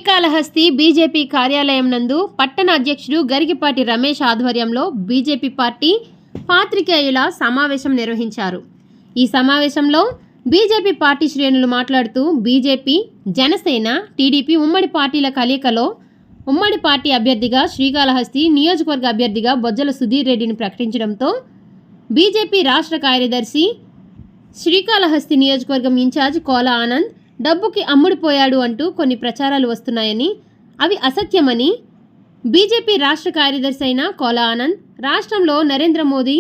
Srikalahasti BJP కార్యాలయం నందు పట్టణ అధ్యక్షుడు గరిగిపాటి రమేష్ ఆధ్వర్యంలో బీజేపీ పార్టీ పాత్రికేయుల సమావేశం నిర్వహించారు. ఈ సమావేశంలో బీజేపీ పార్టీ శ్రేణులు మాట్లాడుతూ బీజేపీ, జనసేన, టీడీపీ ఉమ్మడి పార్టీల కలయికలో ఉమ్మడి పార్టీ అభ్యర్థిగా శ్రీకాళహస్తి నియోజకవర్గ అభ్యర్థిగా బొజ్జల సుధీర్ రెడ్డిని ప్రకటించడంతో బీజేపీ రాష్ట్ర కార్యదర్శి, శ్రీకాళహస్తి నియోజకవర్గం ఇన్ఛార్జ్ కోల ఆనంద్ డబ్బుకి అమ్ముడిపోయాడు అంటూ కొన్ని ప్రచారాలు వస్తున్నాయని, అవి అసత్యమని బీజేపీ రాష్ట్ర కార్యదర్శి అయిన కోల ఆనంద్ రాష్ట్రంలో నరేంద్ర మోదీ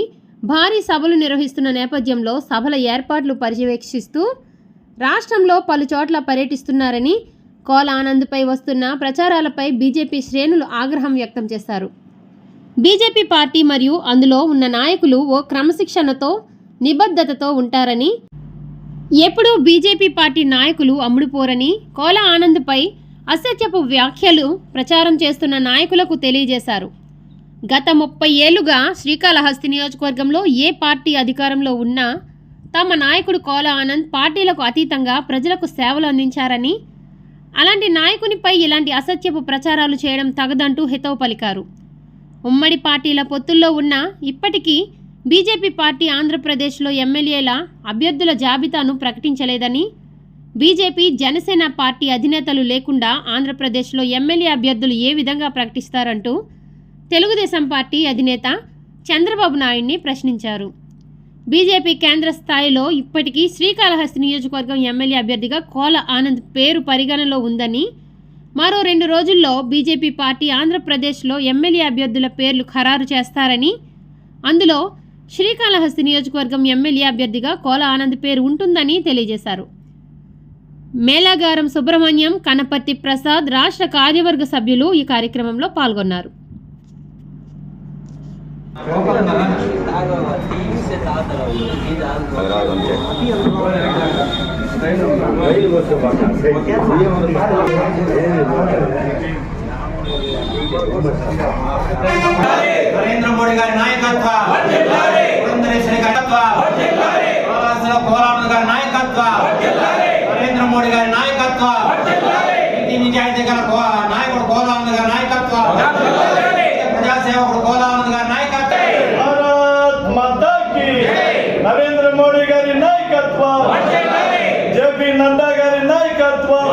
భారీ సభలు నిర్వహిస్తున్న నేపథ్యంలో సభల ఏర్పాట్లు పర్యవేక్షిస్తూ రాష్ట్రంలో పలు చోట్ల పర్యటిస్తున్నారని, కోల ఆనంద్పై వస్తున్న ప్రచారాలపై బీజేపీ శ్రేణులు ఆగ్రహం వ్యక్తం చేశారు. బీజేపీ పార్టీ మరియు అందులో ఉన్న నాయకులు ఓ క్రమశిక్షణతో, నిబద్ధతతో ఉంటారని, ఎప్పుడూ బీజేపీ పార్టీ నాయకులు అమ్ముడుపోరని కోల ఆనంద్పై అసత్యపు వ్యాఖ్యలు ప్రచారం చేస్తున్న నాయకులకు తెలియజేశారు. గత 30 ఏళ్లుగా శ్రీకాళహస్తి నియోజకవర్గంలో ఏ పార్టీ అధికారంలో ఉన్నా తమ నాయకుడు కోల ఆనంద్ పార్టీలకు అతీతంగా ప్రజలకు సేవలు అందించారని, అలాంటి నాయకునిపై ఇలాంటి అసత్యపు ప్రచారాలు చేయడం తగదంటూ హితవు పలికారు. ఉమ్మడి పార్టీల పొత్తుల్లో ఉన్న ఇప్పటికీ బీజేపీ పార్టీ ఆంధ్రప్రదేశ్లో ఎమ్మెల్యేల అభ్యర్థుల జాబితాను ప్రకటించలేదని, బీజేపీ, జనసేన పార్టీ అధినేతలు లేకుండా ఆంధ్రప్రదేశ్లో ఎమ్మెల్యే అభ్యర్థులు ఏ విధంగా ప్రకటిస్తారంటూ తెలుగుదేశం పార్టీ అధినేత చంద్రబాబు నాయుడిని ప్రశ్నించారు. బీజేపీ కేంద్ర స్థాయిలో ఇప్పటికీ శ్రీకాళహస్తి నియోజకవర్గం ఎమ్మెల్యే అభ్యర్థిగా కోల ఆనంద్ పేరు పరిగణనలో ఉందని, మరో 2 రోజుల్లో బీజేపీ పార్టీ ఆంధ్రప్రదేశ్లో ఎమ్మెల్యే అభ్యర్థుల పేర్లు ఖరారు చేస్తారని, అందులో శ్రీకాళహస్తి నియోజకవర్గం ఎమ్మెల్యే అభ్యర్థిగా కోల ఆనంద్ పేరు ఉంటుందని తెలియజేశారు. మేళాగారం సుబ్రహ్మణ్యం, కనపర్తి ప్రసాద్ రాష్ట్ర కార్యవర్గ సభ్యులు ఈ కార్యక్రమంలో పాల్గొన్నారు. నరేంద్ర మోడీ గారి నాయకత్వం, పురంధరేశ్వరి నాయకత్వం, కోలానంద్ గారి నాయకత్వం, నరేంద్ర మోడీ గారి నాయకత్వం, నీతి నిజాయితీ గల నాయకుడు కోలానంద్ గారి నాయకత్వం, ప్రజాసేవకుడు కోలానంద్ గారి నాయకత్వం, భారత్ మాతా కీ, నరేంద్ర మోడీ గారి నాయకత్వం, జేపీ నడ్డా గారి నాయకత్వం,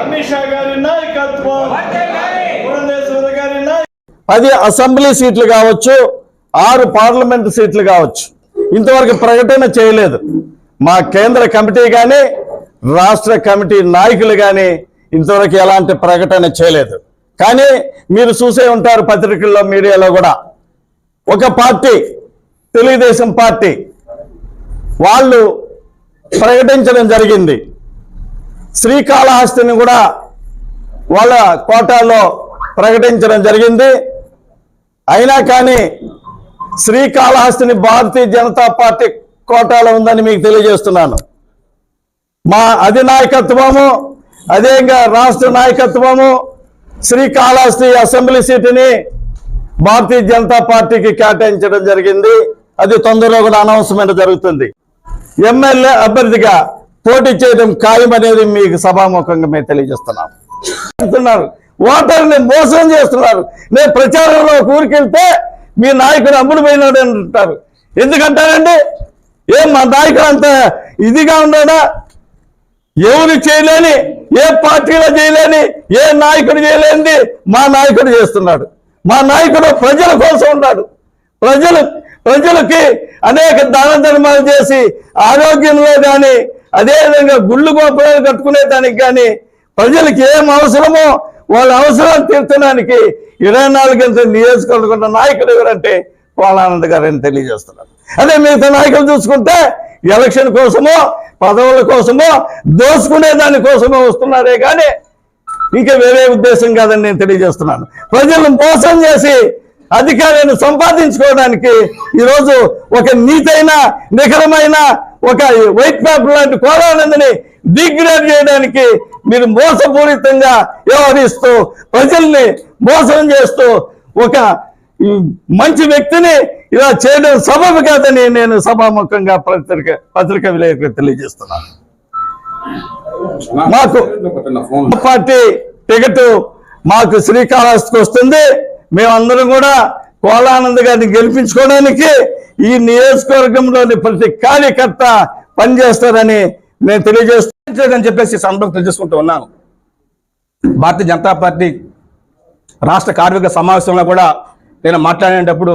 అమిత్ షా గారి నాయకత్వం, 10 అసెంబ్లీ సీట్లు కావచ్చు, 6 పార్లమెంట్ సీట్లు కావచ్చు, ఇంతవరకు ప్రకటన చేయలేదు. మా కేంద్ర కమిటీ కానీ రాష్ట్ర కమిటీ నాయకులు కానీ ఇంతవరకు ఎలాంటి ప్రకటన చేయలేదు. కానీ మీరు చూసే ఉంటారు పత్రికల్లో, మీడియాలో కూడా ఒక పార్టీ, తెలుగుదేశం పార్టీ వాళ్ళు ప్రకటించడం జరిగింది. శ్రీకాళహస్తిని కూడా వాళ్ళ కోటాలో ప్రకటించడం జరిగింది. అయినా కానీ శ్రీకాళహస్తిని భారతీయ జనతా పార్టీ కోటాలో ఉందని మీకు తెలియజేస్తున్నాను. మా అధినాయకత్వము, అదేవిధంగా రాష్ట్ర నాయకత్వము శ్రీకాళహస్తి అసెంబ్లీ సీటుని భారతీయ జనతా పార్టీకి కేటాయించడం జరిగింది. అది తొందరలో కూడా అనౌన్స్మెంట్ జరుగుతుంది. ఎమ్మెల్యే అభ్యర్థిగా పోటీ చేయడం ఖాయమనేది మీకు సభాముఖంగా మేము తెలియజేస్తున్నాం. ఓటర్ని మోసం చేస్తున్నారు. నేను ప్రచారంలో ఊరికెళ్తే మీ నాయకుడు అమ్ముడు పోయినాడు అని అంటారు. ఎందుకంటారండి? ఏం మా నాయకుడు అంత ఇదిగా ఉన్నాడా? ఎవరు చేయలేని, ఏ పార్టీలో చేయలేని, ఏ నాయకుడు చేయలేనిది మా నాయకుడు చేస్తున్నాడు. మా నాయకుడు ప్రజల కోసం ఉన్నాడు. ప్రజలకి అనేక దాన ధర్మాలు చేసి ఆరోగ్యంలో కానీ, అదేవిధంగా గుళ్ళు గోపురాలు కట్టుకునే దానికి కానీ, ప్రజలకి ఏం అవసరమో వాళ్ళ అవసరాలు తీర్చడానికి 24 గంటల నియోజకవర్గ నాయకుడు ఎవరంటే కోలానంద్ గారని తెలియజేస్తున్నారు. అదే మిగతా నాయకులు చూసుకుంటే ఎలక్షన్ కోసమో, పదవుల కోసమో, దోసుకునే దాని కోసమో వస్తున్నారే కానీ ఇంకా వేరే ఉద్దేశం కాదని నేను తెలియజేస్తున్నాను. ప్రజలను మోసం చేసి అధికారాన్ని సంపాదించుకోవడానికి ఈరోజు ఒక నీతైన, నిఖరమైన ఒక వైట్ పేపర్ లాంటి కోలానందని డిగ్రేడ్ చేయడానికి మీరు మోసపూరితంగా వ్యవహరిస్తూ ప్రజల్ని మోసం చేస్తూ ఒక మంచి వ్యక్తిని ఇలా చేయడం సబబు కాదని నేను సభాముఖంగా పత్రిక విలేకరులకు తెలియజేస్తున్నాను. మాకు పార్టీ టికెట్ మాకు శ్రీకాళహస్తికి వస్తుంది. మేమందరం కూడా కోలానంద్ గారిని గెలిపించుకోవడానికి ఈ నియోజకవర్గంలోని ప్రతి కార్యకర్త పనిచేస్తారని నేను తెలియజేస్తానని చెప్పేసి సందర్భంగా తెలియజేసుకుంటూ ఉన్నాను. భారతీయ జనతా పార్టీ రాష్ట్ర కార్మిక సమావేశంలో కూడా నేను మాట్లాడేటప్పుడు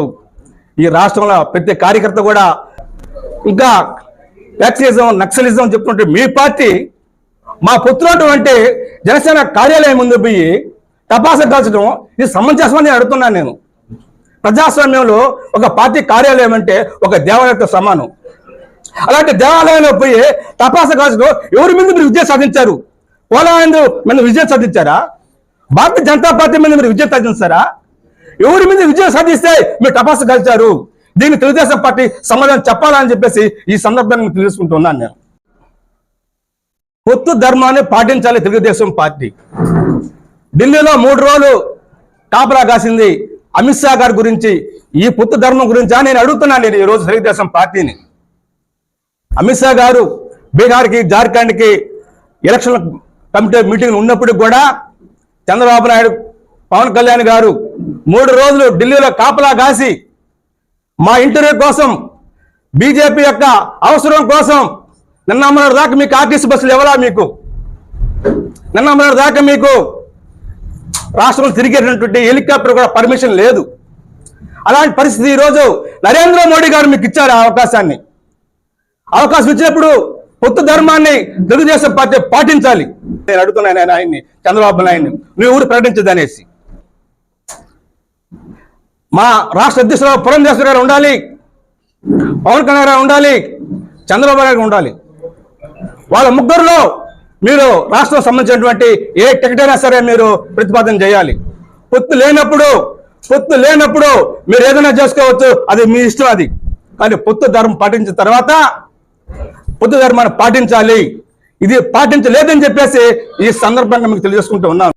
ఈ రాష్ట్రంలో ప్రతి కార్యకర్త కూడా ఇంకా ఫ్యాక్సిజం నక్సలిజం చెప్తుంటే మీ పార్టీ మా పుత్రుడు జనసేన కార్యాలయం ముందు పోయి టపాస కాల్చడం ఇది సమంజసమని అడుగుతున్నాను నేను. ప్రజాస్వామ్యంలో ఒక పార్టీ కార్యాలయం అంటే ఒక దేవాలయంతో సమానం. అలాంటి దేవాలయంలో పోయి టపాస కాల్చడం ఎవరి మీద మీరు విజయం సాధించారు? కోలాంధ్ర మీద విజయం సాధించారా? భారతీయ జనతా పార్టీ మీద మీరు విజయం సాధించారా? ఎవరి మీద విజయం సాధిస్తే మీరు టపాస కాల్చారు? దీన్ని తెలుగుదేశం పార్టీ సమాధానం చెప్పాలని చెప్పేసి ఈ సందర్భంగా తెలుసుకుంటున్నాను నేను. పొత్తు ధర్మాన్ని పాటించాలి తెలుగుదేశం పార్టీ. ఢిల్లీలో 3 రోజులు కాపలా కాసింది అమిత్ షా గారి గురించి, ఈ పొత్తు ధర్మం గురించి నేను అడుగుతున్నాను నేను ఈరోజు తెలుగుదేశం పార్టీని. అమిత్ షా గారు బీహార్కి జార్ఖండ్కి ఎలక్షన్ కమిటీ మీటింగ్ ఉన్నప్పటికి కూడా చంద్రబాబు నాయుడు పవన్ కళ్యాణ్ గారు 3 రోజులు ఢిల్లీలో కాపలా కాసి మా ఇంటర్వ్యూ కోసం బీజేపీ యొక్క అవసరం కోసం నిన్న దాకా మీకు ఆర్టీసీ బస్సులు ఎవరా? మీకు నిన్న దాకా మీకు రాష్ట్రంలో తిరిగేటటువంటి హెలికాప్టర్ కూడా పర్మిషన్ లేదు. అలాంటి పరిస్థితి ఈరోజు నరేంద్ర మోడీ గారు మీకు ఇచ్చారు అవకాశం ఇచ్చినప్పుడు పొత్తు ధర్మాన్ని తెలుగుదేశం పార్టీ పాటించాలి. నేను అడుగుతున్నాను ఆయన్ని, చంద్రబాబు నాయుడిని, నువ్వు ఊరు ప్రకటించదనేసి. మా రాష్ట్ర అధ్యక్షుడు పురంధేశ్వర గారు ఉండాలి, పవన్ కళ్యాణ్ గారు ఉండాలి, చంద్రబాబు నాయుడు గారు ఉండాలి. వాళ్ళ ముగ్గురులో మీరు రాష్ట్రం సంబంధించినటువంటి ఏ టికెట్ అయినా సరే మీరు ప్రతిపాదన చేయాలి. పొత్తు లేనప్పుడు మీరు ఏదైనా చేసుకోవచ్చు, అది మీ ఇష్టం. అది కానీ పొత్తు ధర్మం పాటించిన తర్వాత పొత్తు ధర్మాన్ని పాటించాలి. ఇది పాటించలేదని చెప్పేసి ఈ సందర్భంగా మీకు తెలియజేసుకుంటూ ఉన్నాను.